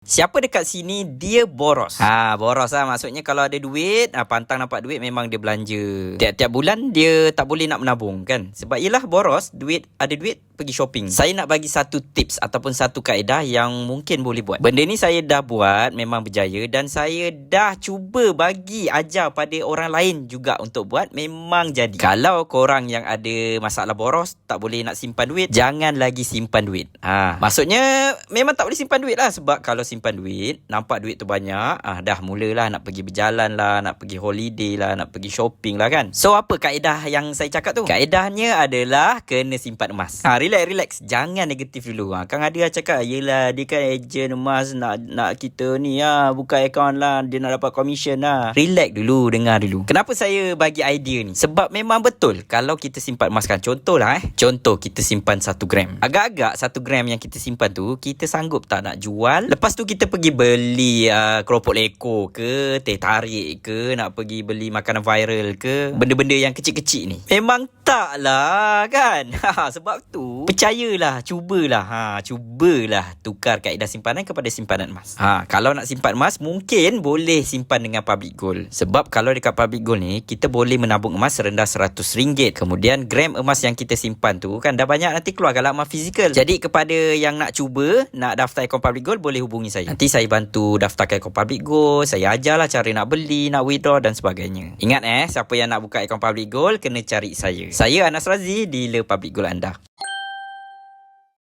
Siapa dekat sini dia boros. Boros lah. Maksudnya kalau ada duit, pantang nampak duit memang dia belanja. Tiap-tiap bulan dia tak boleh nak menabung kan. Sebab yelah boros, ada duit pergi shopping. Saya nak bagi satu tips ataupun satu kaedah yang mungkin boleh buat. Benda ni saya dah buat, memang berjaya, dan saya dah cuba bagi ajar pada orang lain juga untuk buat, memang jadi. Kalau korang yang ada masalah boros, tak boleh nak simpan duit, jangan lagi simpan duit. Maksudnya memang tak boleh simpan duit lah. Sebab kalau simpan duit, nampak duit tu banyak, dah mulalah nak pergi berjalan lah, nak pergi holiday lah, nak pergi shopping lah kan. So apa kaedah yang saya cakap tu? Kaedahnya adalah kena simpan emas. Relax. Jangan negatif dulu. Kang Adi cakap, yelah dia kan ejen emas, nak kita ni buka akaun lah, dia nak dapat komisen lah. Relax dulu, dengar dulu. Kenapa saya bagi idea ni? Sebab memang betul kalau kita simpan emas kan. Contoh kita simpan 1 gram. Agak-agak 1 gram yang kita simpan tu, kita sanggup tak nak jual? Lepas tu kita pergi beli keropok leko ke, teh tarik ke, nak pergi beli makanan viral ke, benda-benda yang kecil-kecil ni. Memang tak lah kan. Sebab tu percayalah, cubalah tukar kaedah simpanan kepada simpanan emas. Kalau nak simpan emas, mungkin boleh simpan dengan public gold. Sebab kalau dekat public gold ni, kita boleh menabung emas serendah RM100. Kemudian gram emas yang kita simpan tu kan dah banyak, nanti keluar kalau emas fizikal. Jadi kepada yang nak cuba, nak daftar akaun public gold, boleh hubungi saya. Nanti saya bantu daftarkan akaun public gold, saya ajarlah cara nak beli, nak withdraw dan sebagainya. Ingat siapa yang nak buka akaun public gold, kena cari saya. Saya Anas Razi, dealer public gold anda.